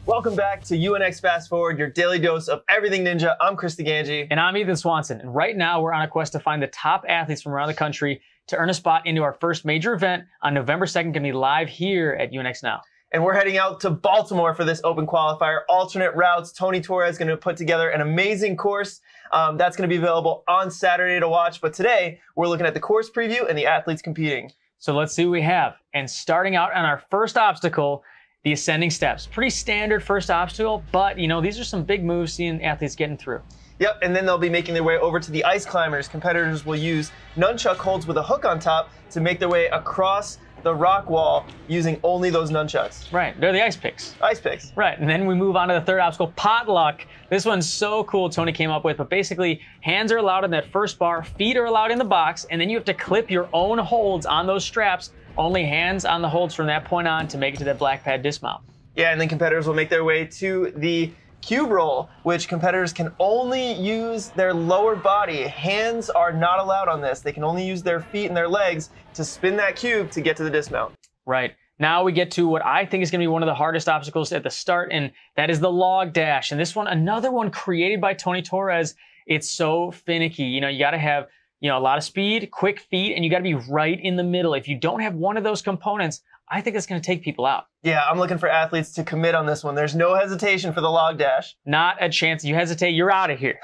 Welcome back to UNX Fast Forward, your daily dose of everything ninja. I'm Chris DeGangi. And I'm Ethan Swanson. And right now we're on a quest to find the top athletes from around the country to earn a spot into our first major event on November 2nd, going to be live here at UNX Now. And we're heading out to Baltimore for this open qualifier. Alternate routes. Tony Torres is going to put together an amazing course. That's going to be available on Saturday to watch. But today we're looking at the course preview and the athletes competing. So let's see what we have. And starting out on our first obstacle, the Ascending Steps. Pretty standard first obstacle, but you know, these are some big moves seeing athletes getting through. Yep, and then they'll be making their way over to the ice climbers. Competitors will use nunchuck holds with a hook on top to make their way across the rock wall using only those nunchucks. Right, they're the ice picks. Ice picks. Right, and then we move on to the third obstacle, potluck. This one's so cool, Tony came up with, but basically hands are allowed in that first bar, feet are allowed in the box, and then you have to clip your own holds on those straps. Only hands on the holds from that point on to make it to that black pad dismount. Yeah, and then competitors will make their way to the cube roll, which competitors can only use their lower body. Hands are not allowed on this. They can only use their feet and their legs to spin that cube to get to the dismount. Right. Now we get to what I think is going to be one of the hardest obstacles at the start, and that is the log dash. And this one, another one created by Tony Torres. It's so finicky. You know, you got to have a lot of speed, quick feet, and you got to be right in the middle. If you don't have one of those components, I think it's going to take people out. Yeah, I'm looking for athletes to commit on this one. There's no hesitation for the log dash. Not a chance. You hesitate, you're out of here.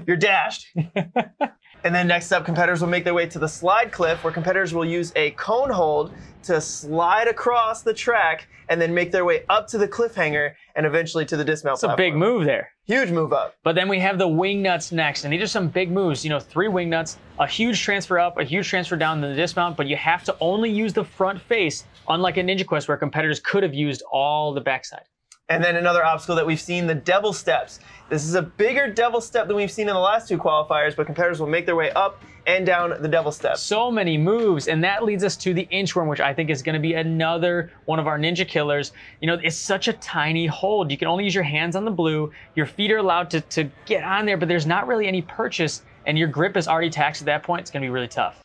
You're dashed. And then next up, competitors will make their way to the slide cliff, where competitors will use a cone hold to slide across the track and then make their way up to the cliffhanger and eventually to the dismount platform. It's a big move there. Huge move up. But then we have the wing nuts next, and these are some big moves. You know, 3 wing nuts, a huge transfer up, a huge transfer down to the dismount, but you have to only use the front face, unlike a Ninja Quest where competitors could have used all the backside. And then another obstacle that we've seen, the Devil Steps. This is a bigger Devil Step than we've seen in the last 2 qualifiers, but competitors will make their way up and down the Devil Steps. So many moves, and that leads us to the inchworm, which I think is going to be another one of our ninja killers. You know, it's such a tiny hold. You can only use your hands on the blue. Your feet are allowed to get on there, but there's not really any purchase, and your grip is already taxed at that point. It's going to be really tough.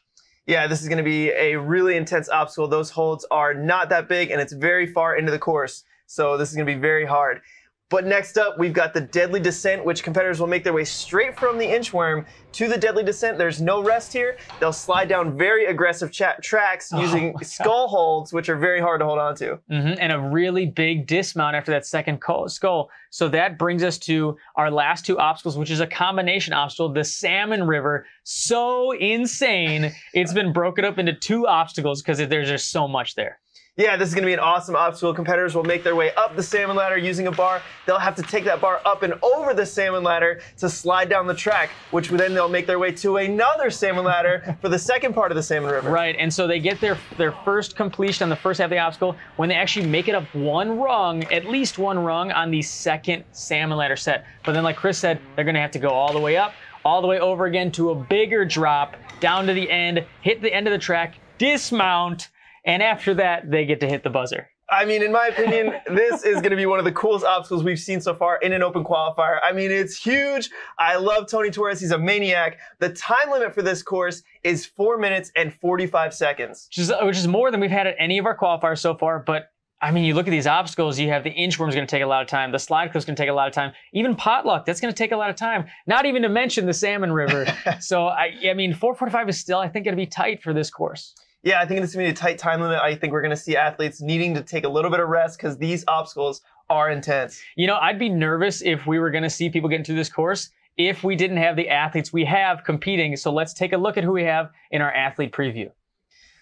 Yeah, this is going to be a really intense obstacle. Those holds are not that big, and it's very far into the course. So this is going to be very hard. But next up, we've got the Deadly Descent, which competitors will make their way straight from the inchworm to the Deadly Descent. There's no rest here. They'll slide down very aggressive tracks using skull holds, which are very hard to hold on to. And a really big dismount after that second skull. So that brings us to our last 2 obstacles, which is a combination obstacle, the Salmon River. So insane. It's been broken up into 2 obstacles because there's just so much there. Yeah, this is going to be an awesome obstacle. Competitors will make their way up the salmon ladder using a bar. They'll have to take that bar up and over the salmon ladder to slide down the track, which then they'll make their way to another salmon ladder for the second part of the Salmon River. Right, and so they get their first completion on the first half of the obstacle when they actually make it up 1 rung, at least 1 rung on the second salmon ladder set. But then like Chris said, they're going to have to go all the way up, all the way over again to a bigger drop, down to the end, hit the end of the track, dismount, and after that, they get to hit the buzzer. I mean, in my opinion, this is going to be one of the coolest obstacles we've seen so far in an open qualifier. I mean, it's huge. I love Tony Torres. He's a maniac. The time limit for this course is 4 minutes and 45 seconds. Which is more than we've had at any of our qualifiers so far. But, I mean, you look at these obstacles, you have the inchworm's going to take a lot of time. The slide cliff's going to take a lot of time. Even potluck, that's going to take a lot of time. Not even to mention the Salmon River. So, I mean, 4:45 is still, I think, going to be tight for this course. Yeah, I think it's going to be a tight time limit. I think we're going to see athletes needing to take a little bit of rest because these obstacles are intense. You know, I'd be nervous if we were going to see people getting through this course if we didn't have the athletes we have competing. So let's take a look at who we have in our athlete preview.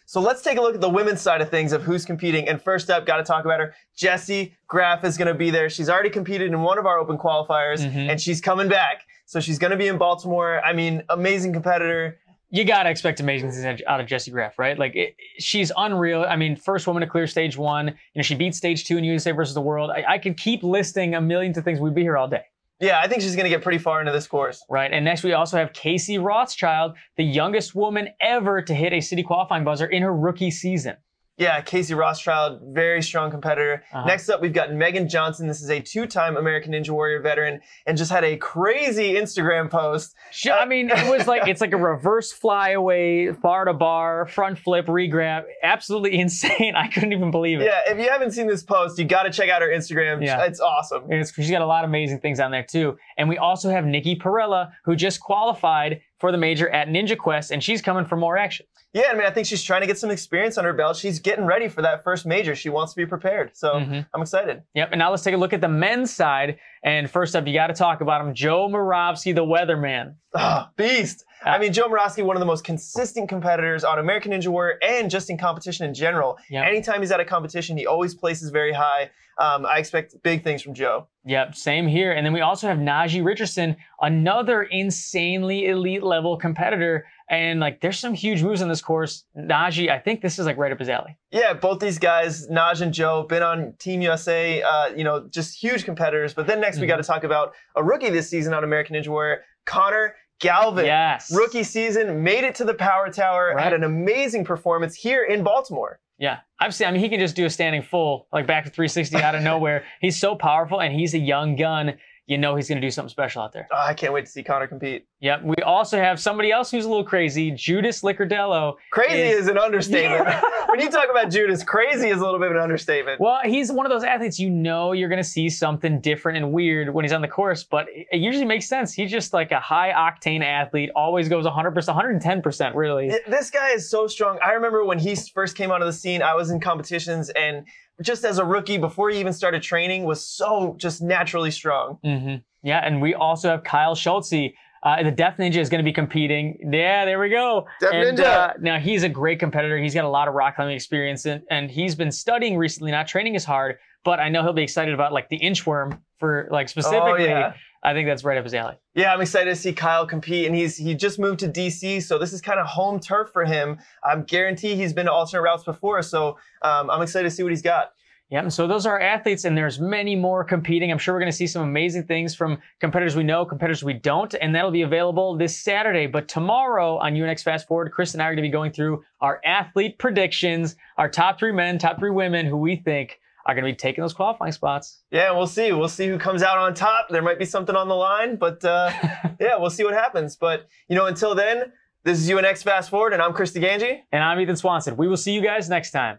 So let's take a look at the women's side of things of who's competing. And first up, got to talk about her. Jessie Graff is going to be there. She's already competed in one of our open qualifiers, and she's coming back. So she's going to be in Baltimore. I mean, amazing competitor. You gotta expect amazing things out of Jessie Graff, right? Like, she's unreal. I mean, first woman to clear stage 1. You know, she beat stage 2 in USA versus the World. I could keep listing a million of things. We'd be here all day. Yeah, I think she's going to get pretty far into this course. Right, and next we also have Casey Rothschild, the youngest woman ever to hit a city qualifying buzzer in her rookie season. Yeah, Casey Rothschild, very strong competitor. Next up, we've got Megan Johnson. This is a 2-time American Ninja Warrior veteran and just had a crazy Instagram post. I mean, it was like, it's like a reverse flyaway, bar to bar, front flip, regrab. Absolutely insane. I couldn't even believe it. Yeah, if you haven't seen this post, you got to check out her Instagram. Yeah. It's awesome. She's got a lot of amazing things on there too. And we also have Nikki Perella, who just qualified for the major at Ninja Quest, and she's coming for more action. Yeah, I mean, I think she's trying to get some experience under her belt. She's getting ready for that first major. She wants to be prepared. So I'm excited. Yep, and now let's take a look at the men's side. And first up, you got to talk about him, Joe Moravsky, the weatherman. Beast. I mean, Joe Moravsky, one of the most consistent competitors on American Ninja Warrior and just in competition in general. Yep. Anytime he's at a competition, he always places very high. I expect big things from Joe. Yep, same here. And then we also have Najee Richardson, another insanely elite level competitor. And like, there's some huge moves on this course. Najee, I think this is like right up his alley. Yeah, both these guys, Naj and Joe, been on Team USA, you know, just huge competitors. But then next we got to talk about a rookie this season on American Ninja Warrior, Connor Galvin. Yes. Rookie season, made it to the Power Tower, had an amazing performance here in Baltimore. Yeah, I've seen, I mean, he can just do a standing full, like back to 360 out of nowhere. He's so powerful, and he's a young gun. You know he's going to do something special out there. Oh, I can't wait to see Connor compete. Yep. We also have somebody else who's a little crazy, Judas Licardello. Crazy is an understatement. When you talk about Judas, crazy is a little bit of an understatement. Well, he's one of those athletes, you know you're going to see something different and weird when he's on the course, but it usually makes sense. He's just like a high-octane athlete, always goes 100%, 110%, really. This guy is so strong. I remember when he first came onto the scene, I was in competitions, and just as a rookie, before he even started training, was so just naturally strong. Yeah, and we also have Kyle Schultze. The Death Ninja is going to be competing. Yeah, there we go. Death Ninja. Now, he's a great competitor. He's got a lot of rock climbing experience, and he's been studying recently, not training as hard, but I know he'll be excited about like the inchworm for like specifically. Oh, yeah. I think that's right up his alley. Yeah, I'm excited to see Kyle compete, and he just moved to DC, so this is kind of home turf for him. I'm guaranteed he's been to alternate routes before, so I'm excited to see what he's got. Yeah, and so those are our athletes, and there's many more competing. I'm sure we're going to see some amazing things from competitors we know, competitors we don't, and that'll be available this Saturday. But tomorrow on UNX Fast Forward, Chris and I are going to be going through our athlete predictions, our top 3 men, top 3 women who we think are going to be taking those qualifying spots. Yeah, we'll see. We'll see who comes out on top. There might be something on the line, but yeah, we'll see what happens. But, you know, until then, this is UNX Fast Forward, and I'm Chris DeGangi. And I'm Ethan Swanson. We will see you guys next time.